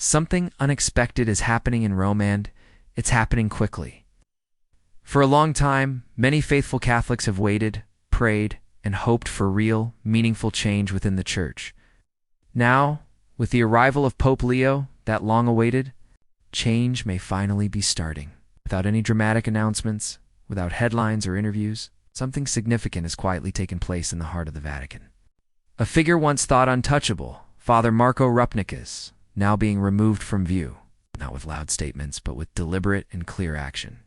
Something unexpected is happening in Rome, and it's happening quickly. For a long time, many faithful Catholics have waited, prayed, and hoped for real, meaningful change within the Church. Now, with the arrival of Pope Leo, that long-awaited, change may finally be starting. Without any dramatic announcements, without headlines or interviews, something significant has quietly taken place in the heart of the Vatican. A figure once thought untouchable, Father Marco Rupnik, is now being removed from view, not with loud statements, but with deliberate and clear action.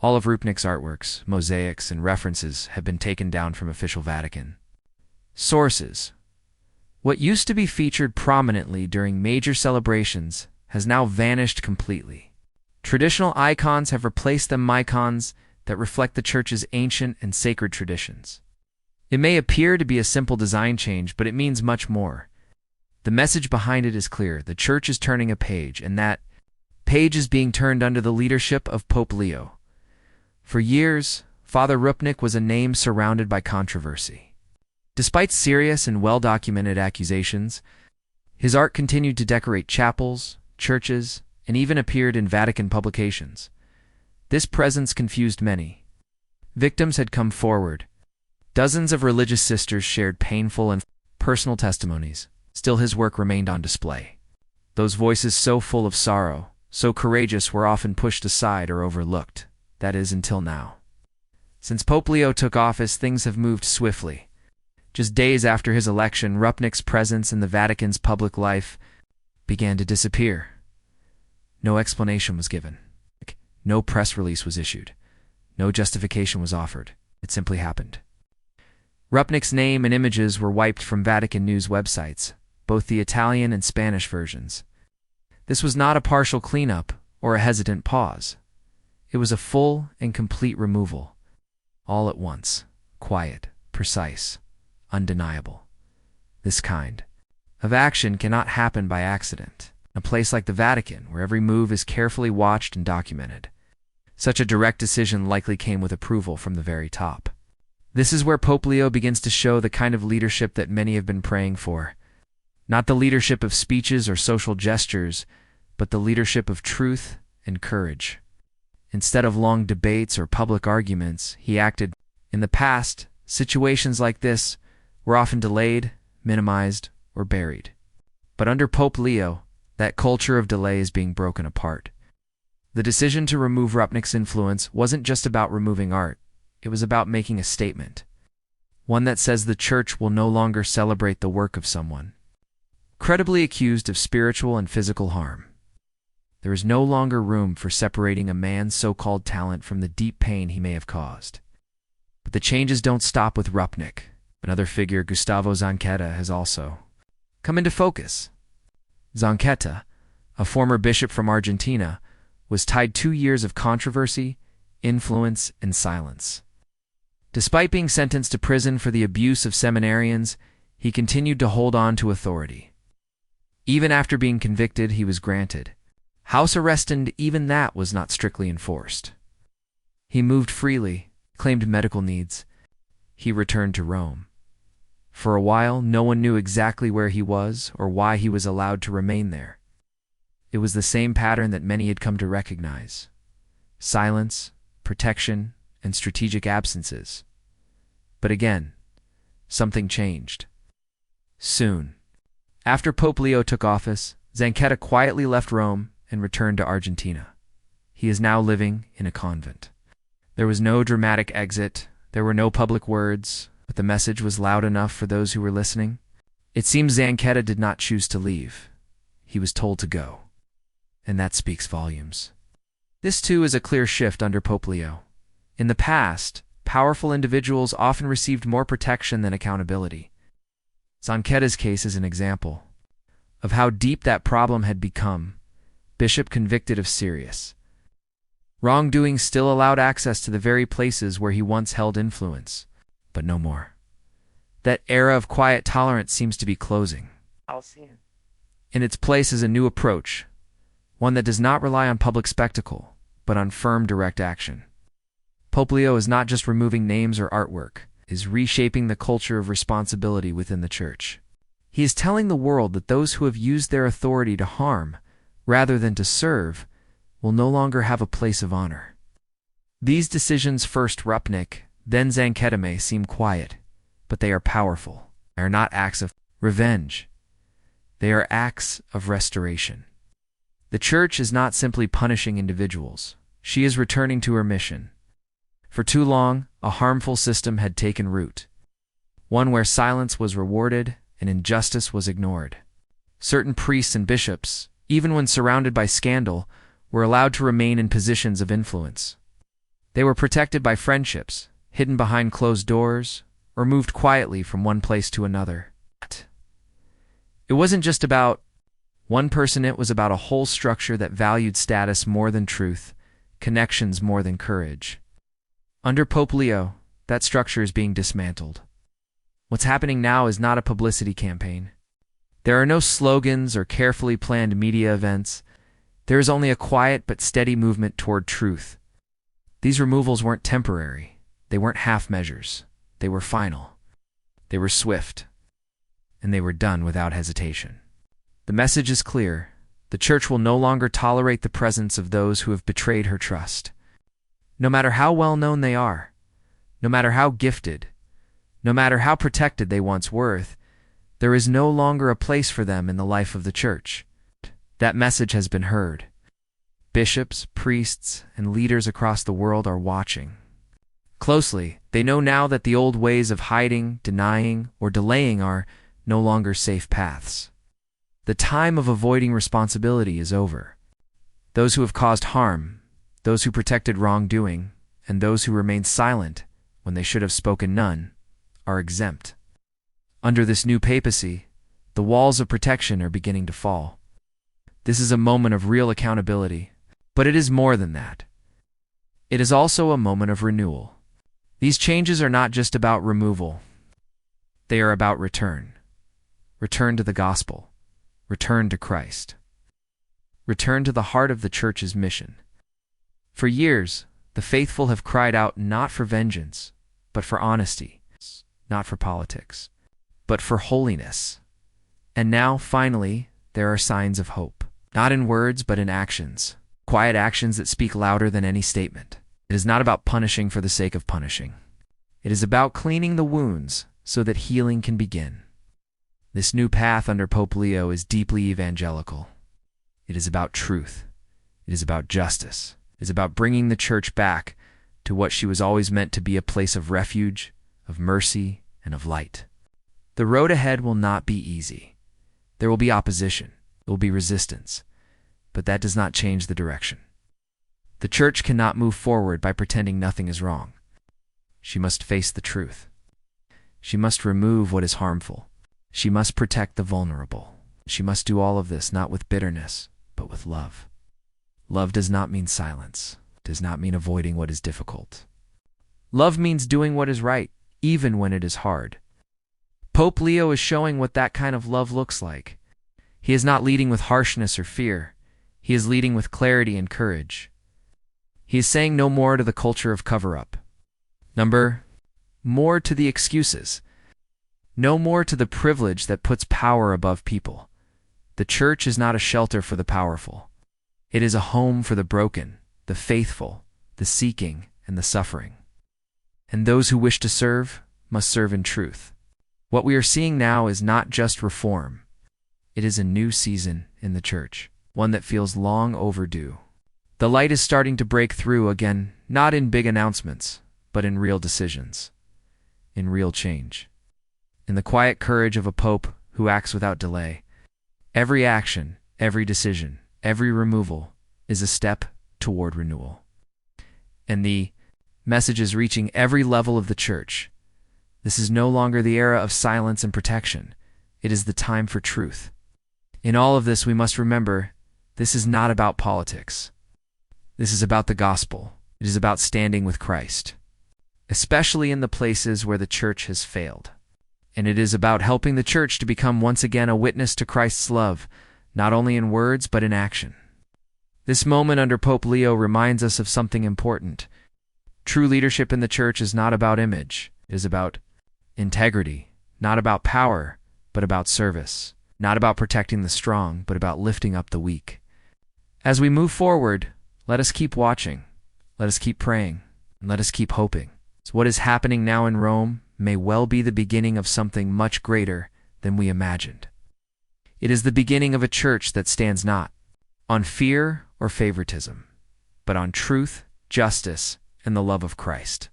All of Rupnik's artworks, mosaics, and references have been taken down from official Vatican sources. What used to be featured prominently during major celebrations has now vanished completely. Traditional icons have replaced them with icons that reflect the Church's ancient and sacred traditions. It may appear to be a simple design change, but it means much more. The message behind it is clear. The Church is turning a page, and that page is being turned under the leadership of Pope Leo. For years, Father Rupnik was a name surrounded by controversy. Despite serious and well-documented accusations, his art continued to decorate chapels, churches, and even appeared in Vatican publications. This presence confused many. Victims had come forward. Dozens of religious sisters shared painful and personal testimonies. Still, his work remained on display. Those voices so full of sorrow, so courageous, were often pushed aside or overlooked. That is, until now. Since Pope Leo took office, things have moved swiftly. Just days after his election, Rupnik's presence in the Vatican's public life began to disappear. No explanation was given. No press release was issued. No justification was offered. It simply happened. Rupnik's name and images were wiped from Vatican news websites, both the Italian and Spanish versions. This was not a partial cleanup or a hesitant pause. It was a full and complete removal, all at once, quiet, precise, undeniable. This kind of action cannot happen by accident. In a place like the Vatican, where every move is carefully watched and documented, such a direct decision likely came with approval from the very top. This is where Pope Leo begins to show the kind of leadership that many have been praying for. Not the leadership of speeches or social gestures, but the leadership of truth and courage. Instead of long debates or public arguments, he acted. In the past, situations like this were often delayed, minimized, or buried. But under Pope Leo, that culture of delay is being broken apart. The decision to remove Rupnik's influence wasn't just about removing art. It was about making a statement. One that says the Church will no longer celebrate the work of someone credibly accused of spiritual and physical harm. There is no longer room for separating a man's so-called talent from the deep pain he may have caused. But the changes don't stop with Rupnik. Another figure, Gustavo Zanketta, has also come into focus. Zanketta, a former bishop from Argentina, was tied 2 years of controversy, influence, and silence. Despite being sentenced to prison for the abuse of seminarians, he continued to hold on to authority. Even after being convicted, he was granted house arrest, and even that was not strictly enforced. He moved freely, claimed medical needs. He returned to Rome. For a while, no one knew exactly where he was or why he was allowed to remain there. It was the same pattern that many had come to recognize: silence, protection, and strategic absences. But again, something changed. Soon, after Pope Leo took office, Zanketta quietly left Rome and returned to Argentina. He is now living in a convent. There was no dramatic exit, there were no public words, but the message was loud enough for those who were listening. It seems Zanketta did not choose to leave. He was told to go. And that speaks volumes. This too is a clear shift under Pope Leo. In the past, powerful individuals often received more protection than accountability. Zanketta's case is an example of how deep that problem had become. Bishop convicted of serious wrongdoing still allowed access to the very places where he once held influence, but no more. That era of quiet tolerance seems to be closing. In its place is a new approach, one that does not rely on public spectacle, but on firm direct action. Pope Leo is not just removing names or artwork, he is reshaping the culture of responsibility within the Church. He is telling the world that those who have used their authority to harm, rather than to serve, will no longer have a place of honor. These decisions, first Rupnik, then Zanketta, may seem quiet, but they are powerful. They are not acts of revenge. They are acts of restoration. The Church is not simply punishing individuals. She is returning to her mission. For too long, a harmful system had taken root, one where silence was rewarded and injustice was ignored. Certain priests and bishops, even when surrounded by scandal, were allowed to remain in positions of influence. They were protected by friendships, hidden behind closed doors, or moved quietly from one place to another. It wasn't just about one person, it was about a whole structure that valued status more than truth, connections more than courage. Under Pope Leo, that structure is being dismantled. What's happening now is not a publicity campaign. There are no slogans or carefully planned media events. There is only a quiet but steady movement toward truth. These removals weren't temporary. They weren't half measures. They were final. They were swift. And they were done without hesitation. The message is clear. The Church will no longer tolerate the presence of those who have betrayed her trust. No matter how well known they are, no matter how gifted, no matter how protected they once were, there is no longer a place for them in the life of the Church. That message has been heard. Bishops, priests, and leaders across the world are watching closely. They know now that the old ways of hiding, denying, or delaying are no longer safe paths. The time of avoiding responsibility is over. Those who have caused harm, those who protected wrongdoing, and those who remained silent when they should have spoken none, are exempt. Under this new papacy, the walls of protection are beginning to fall. This is a moment of real accountability, but it is more than that. It is also a moment of renewal. These changes are not just about removal. They are about return. Return to the gospel. Return to Christ. Return to the heart of the Church's mission. For years, the faithful have cried out not for vengeance, but for honesty, not for politics, but for holiness. And now, finally, there are signs of hope, not in words but in actions, quiet actions that speak louder than any statement. It is not about punishing for the sake of punishing. It is about cleaning the wounds so that healing can begin. This new path under Pope Leo is deeply evangelical. It is about truth. It is about justice. It is about bringing the Church back to what she was always meant to be, a place of refuge, of mercy, and of light. The road ahead will not be easy. There will be opposition. There will be resistance. But that does not change the direction. The Church cannot move forward by pretending nothing is wrong. She must face the truth. She must remove what is harmful. She must protect the vulnerable. She must do all of this not with bitterness, but with love. Love does not mean silence. It does not mean avoiding what is difficult. Love means doing what is right, even when it is hard. Pope Leo is showing what that kind of love looks like. He is not leading with harshness or fear. He is leading with clarity and courage. He is saying no more to the culture of cover-up. More to the excuses. No more to the privilege that puts power above people. The Church is not a shelter for the powerful. It is a home for the broken, the faithful, the seeking, and the suffering. And those who wish to serve must serve in truth. What we are seeing now is not just reform. It is a new season in the Church, one that feels long overdue. The light is starting to break through again, not in big announcements, but in real decisions, in real change, in the quiet courage of a pope who acts without delay. Every action, every decision, every removal is a step toward renewal. And the message is reaching every level of the Church. This is no longer the era of silence and protection. It is the time for truth. In all of this, we must remember, this is not about politics. This is about the gospel. It is about standing with Christ, especially in the places where the Church has failed. And it is about helping the Church to become once again a witness to Christ's love, not only in words but in action. This moment under Pope Leo reminds us of something important. True leadership in the Church is not about image. It is about integrity, not about power, but about service. Not about protecting the strong, but about lifting up the weak. As we move forward, let us keep watching, let us keep praying, and let us keep hoping. So what is happening now in Rome may well be the beginning of something much greater than we imagined. It is the beginning of a church that stands not on fear or favoritism, but on truth, justice, and the love of Christ.